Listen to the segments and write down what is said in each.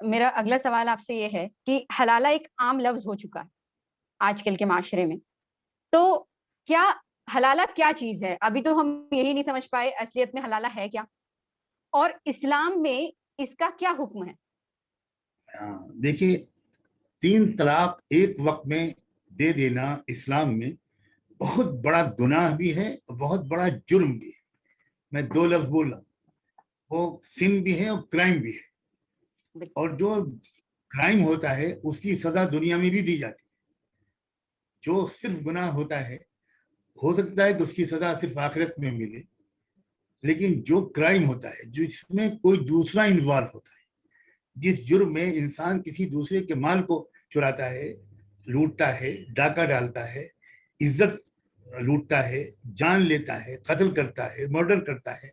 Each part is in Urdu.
میرا اگلا سوال آپ سے یہ ہے کہ حلالہ ایک عام لفظ ہو چکا ہے آج کل کے معاشرے میں، تو کیا حلالہ کیا چیز ہے؟ ابھی تو ہم یہی نہیں سمجھ پائے اصلیت میں حلالہ ہے کیا، اور اسلام میں اس کا کیا حکم ہے؟ دیکھیے، 3 طلاق ایک وقت میں دے دینا اسلام میں بہت بڑا گناہ بھی ہے اور بہت بڑا جرم بھی ہے. میں 2 لفظ بول رہا ہوں، وہ سن بھی ہے اور کرائم بھی ہے. اور جو کرائم ہوتا ہے اس کی سزا دنیا میں بھی دی جاتی ہے. جو صرف گناہ ہوتا ہے ہو سکتا ہے کہ اس کی سزا صرف آخرت میں ملے، لیکن جو کرائم ہوتا ہے جس میں کوئی دوسرا انوالو ہوتا ہے، جس جرم میں انسان کسی دوسرے کے مال کو چراتا ہے، لوٹتا ہے، ڈاکہ ڈالتا ہے، عزت لوٹتا ہے، جان لیتا ہے، قتل کرتا ہے، مرڈر کرتا ہے،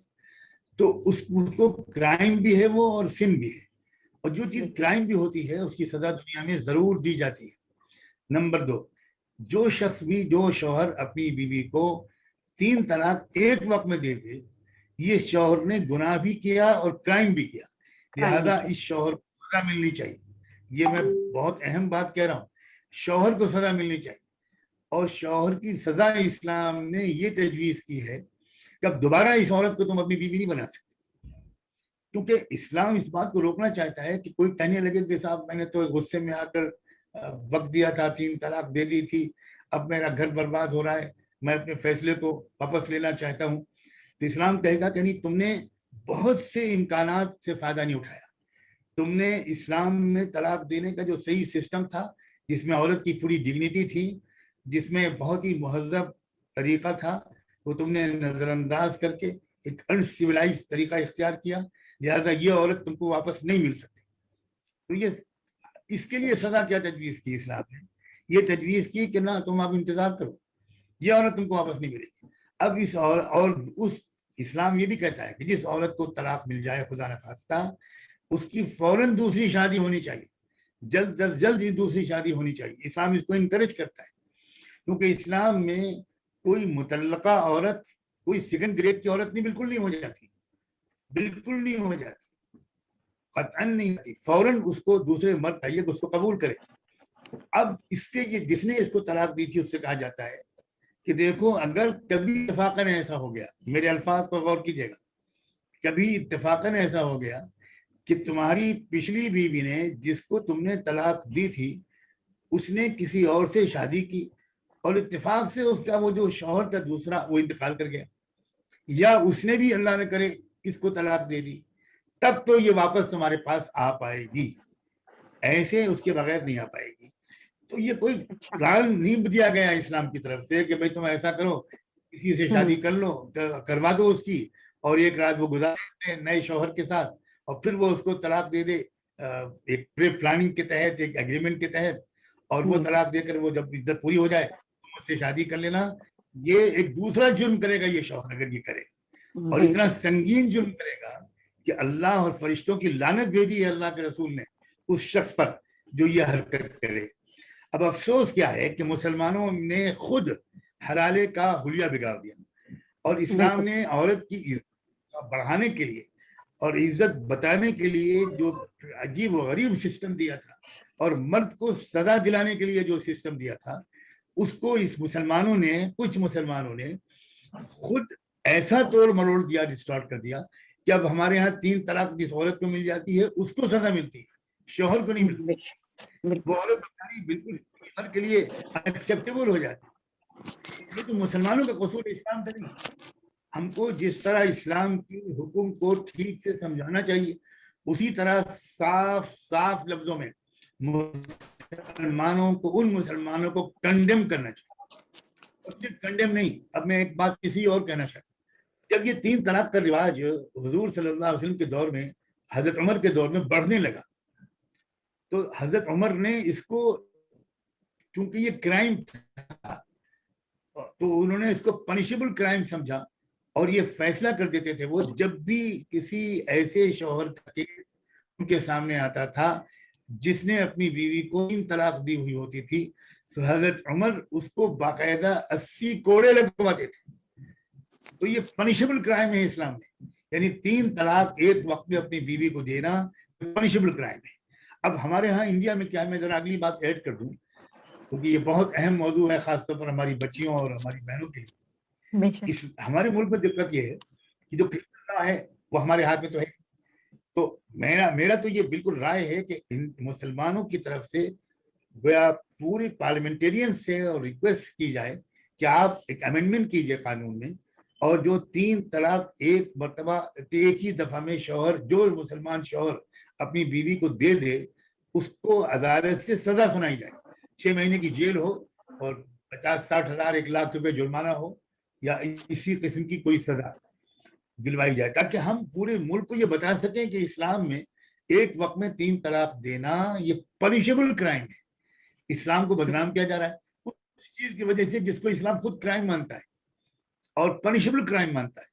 تو اس کو کرائم بھی ہے وہ اور سن بھی ہے. اور جو چیز کرائم بھی ہوتی ہے اس کی سزا دنیا میں ضرور دی جاتی ہے. نمبر 2، جو شخص بھی، جو شوہر اپنی بیوی کو 3 طلاق ایک وقت میں دے دے، یہ شوہر نے گناہ بھی کیا اور کرائم بھی کیا. لہذا اس شوہر کو سزا ملنی چاہیے. یہ میں بہت اہم بات کہہ رہا ہوں، شوہر کو سزا ملنی چاہیے. اور شوہر کی سزا اسلام نے یہ تجویز کی ہے کہ اب دوبارہ اس عورت کو تم اپنی بیوی نہیں بنا سکتے، کیونکہ اسلام اس بات کو روکنا چاہتا ہے کہ کوئی کہنے لگے کہ صاحب میں نے تو غصے میں آ کر وقت دیا تھا، 3 طلاق دے دی تھی، اب میرا گھر برباد ہو رہا ہے، میں اپنے فیصلے کو واپس لینا چاہتا ہوں. تو اسلام کہے گا کہ نہیں، تم نے بہت سے امکانات سے فائدہ نہیں اٹھایا. تم نے اسلام میں طلاق دینے کا جو صحیح سسٹم تھا، جس میں عورت کی پوری ڈگنیٹی تھی، جس میں بہت ہی مہذب طریقہ تھا، وہ تم نے نظر انداز کر کے ایک ان سیولائز طریقہ اختیار کیا. لہٰذا یہ عورت تم کو واپس نہیں مل سکتی. تو یہ اس کے لیے سزا کیا تجویز کی اسلام نے؟ یہ تجویز کی کہ نہ، تم اب انتظار کرو، یہ عورت تم کو واپس نہیں ملے گی. اب اور اس اسلام یہ بھی کہتا ہے کہ جس عورت کو طلاق مل جائے خدا نخواستہ، اس کی فوراً دوسری شادی ہونی چاہیے، جلد از جلد ہی دوسری شادی ہونی چاہیے. اسلام اس کو انکریج کرتا ہے، کیونکہ اسلام میں کوئی مطلقہ عورت کوئی سیکنڈ گریڈ کی عورت نہیں، بالکل نہیں ہو جاتی، بالکل نہیں ہو جاتی، قطعاً نہیں ہوتی. فوراً اس کو دوسرے مرد چاہیے کہ اس کو قبول کرے. اب اس سے یہ جس نے اس کو طلاق دی تھی اس سے کہا جاتا ہے کہ دیکھو، اگر کبھی اتفاقاً ایسا ہو گیا، میرے الفاظ پر غور کیجیے گا، کبھی اتفاقاً ایسا ہو گیا کہ تمہاری پچھلی بیوی نے جس کو تم نے طلاق دی تھی، اس نے کسی اور سے شادی کی، اور اتفاق سے اس کا وہ جو شوہر تھا دوسرا وہ انتقال کر گیا، یا اس نے بھی اللہ نہ کرے اس کو طلاق دے دی، تب تو یہ واپس تمہارے پاس آ پائے گی. ایسے اس کے بغیر نہیں آ پائے گی. تو یہ کوئی پلان نہیں دیا گیا اسلام کی طرف سے کہ بھئی تم ایسا کرو، کسی سے شادی کر لو، کروا دو اس کی، اور ایک رات وہ گزار دے نئے شوہر کے ساتھ، اور پھر وہ اس کو طلاق دے دے ایک پری پلاننگ کے تحت، ایک ایگریمنٹ کے تحت، اور وہ طلاق دے کر وہ جب عدت پوری ہو جائے تم اس سے شادی کر لینا. یہ ایک دوسرا جرم کرے گا یہ شوہر اگر یہ کرے، اور اتنا سنگین جرم کرے گا کہ اللہ اور فرشتوں کی لعنت بھیجی ہے اللہ کے رسول نے اس شخص پر جو یہ حرکت کرے. اب افسوس کیا ہے کہ مسلمانوں نے خود حلالے کا حلیہ بگاڑ دیا، اور اسلام نے عورت کی عزت بڑھانے کے لیے اور عزت بتانے کے لیے جو عجیب و غریب سسٹم دیا تھا، اور مرد کو سزا دلانے کے لیے جو سسٹم دیا تھا، اس کو اس کچھ مسلمانوں نے خود ایسا توڑ مروڑ دیا، ڈسٹارٹ کر دیا کہ اب ہمارے ہاں 3 طلاق جس عورت کو مل جاتی ہے اس کو سزا ملتی ہے، شوہر کو نہیں ملتی. وہ عورت بالکل شوہر کے لیے ایکسیپٹیبل ہو جاتی. یہ تو مسلمانوں کا قصور اسلام کا نہیں. ہم کو جس طرح اسلام کی حکم کو ٹھیک سے سمجھانا چاہیے، اسی طرح صاف صاف لفظوں میں ان مسلمانوں کو کنڈیم کرنا چاہیے، اور صرف کنڈیم نہیں. اب میں ایک بات کسی اور کہنا چاہتا ہوں. جب یہ 3 طلاق کا رواج حضور صلی اللہ علیہ وسلم کے دور میں، حضرت عمر کے دور میں بڑھنے لگا، تو حضرت عمر نے اس کو، چونکہ یہ کرائم تھا، تو انہوں نے اس کو پنشیبل کرائم سمجھا، اور یہ فیصلہ کر دیتے تھے وہ جب بھی کسی ایسے شوہر کا کیس ان کے سامنے آتا تھا جس نے اپنی بیوی کو 3 طلاق دی ہوئی ہوتی تھی، تو حضرت عمر اس کو باقاعدہ 80 کوڑے لگواتے تھے. تو یہ پنشیبل کرائم ہے اسلام میں، یعنی 3 طلاق ایک وقت میں اپنی بیوی کو دینا پنشیبل کرائم ہے. اب ہمارے ہاں انڈیا میں کیا ہے، میں ذرا اگلی بات ایڈ کر دوں کیونکہ یہ بہت اہم موضوع ہے خاص طور پر ہماری بچیوں اور ہماری بہنوں کے لیے. ہمارے ملک میں دقت یہ ہے کہ جو کرکٹ ہے وہ ہمارے ہاتھ میں تو ہے. تو میرا تو یہ بالکل رائے ہے کہ ان مسلمانوں کی طرف سے گویا پوری پارلیمنٹرین سے اور ریکویسٹ کی جائے کہ آپ ایک امینڈمنٹ کیجئے قانون میں، اور جو 3 طلاق ایک مرتبہ ایک ہی دفعہ میں شوہر، جو مسلمان شوہر اپنی بیوی کو دے دے، اس کو عدالت سے سزا سنائی جائے. 6 مہینے کی جیل ہو اور 50-60 ہزار 1 لاکھ روپے جرمانہ ہو یا اسی قسم کی کوئی سزا دلوائی جائے، تاکہ ہم پورے ملک کو یہ بتا سکیں کہ اسلام میں ایک وقت میں 3 طلاق دینا یہ پنشیبل کرائم ہے. اسلام کو بدنام کیا جا رہا ہے اس چیز کی وجہ سے جس کو اسلام خود کرائم مانتا ہے اور پنشیبل کرائم مانتا ہے.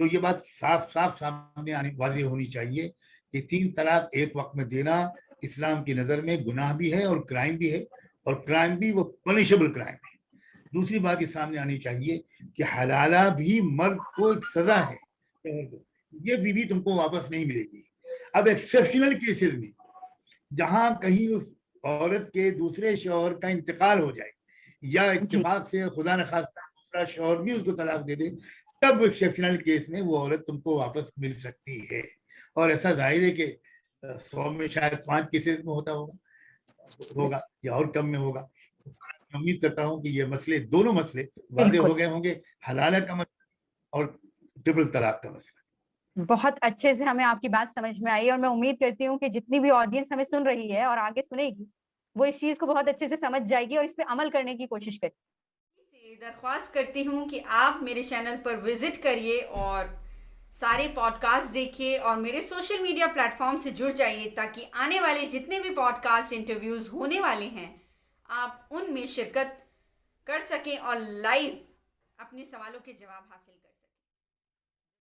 تو یہ بات صاف صاف سامنے آنے واضح ہونی چاہیے کہ 3 طلاق ایک وقت میں دینا اسلام کی نظر میں گناہ بھی ہے اور کرائم بھی ہے، اور کرائم بھی وہ پنشیبل کرائم ہے. دوسری بات یہ سامنے آنی چاہیے کہ حلالہ بھی مرد کو ایک سزا ہے، یہ بیوی تم کو واپس نہیں ملے گی. اب ایکسیپشنل کیسز میں جہاں کہیں اس عورت کے دوسرے شوہر کا انتقال ہو جائے یا اتفاق سے خدا نخواستہ دوسرا شوہر بھی اس کو طلاق دے دے، تب ایکسیپشنل کیس میں وہ عورت تم کو واپس مل سکتی ہے. اور ایسا ظاہر ہے کہ 100 میں شاید 5 کیسز میں ہوگا یا اور کم میں ہوگا. امید کرتا ہوں کہ یہ مسئلے، دونوں مسئلے واضح ہو گئے ہوں گے، حلالہ کا مسئلہ اور ٹرپل طلاق کا مسئلہ. بہت اچھے سے ہمیں آپ کی بات سمجھ میں آئی، اور میں امید کرتی ہوں کہ جتنی بھی آڈینس ہمیں سن رہی ہے اور آگے سنے گی وہ اس چیز کو بہت اچھے سے سمجھ جائے گی اور اس پہ عمل کرنے کی کوشش کرے گی. درخواست کرتی ہوں کہ آپ میرے چینل پر وزٹ کریے اور سارے پوڈ کاسٹ دیکھیے اور میرے سوشل میڈیا پلیٹ فارم سے جڑ جائیے، تاکہ آنے والے جتنے بھی پوڈ کاسٹ انٹرویوز ہونے والے ہیں آپ ان میں شرکت کر سکیں اور لائیو اپنے سوالوں کے جواب حاصل کر سکیں.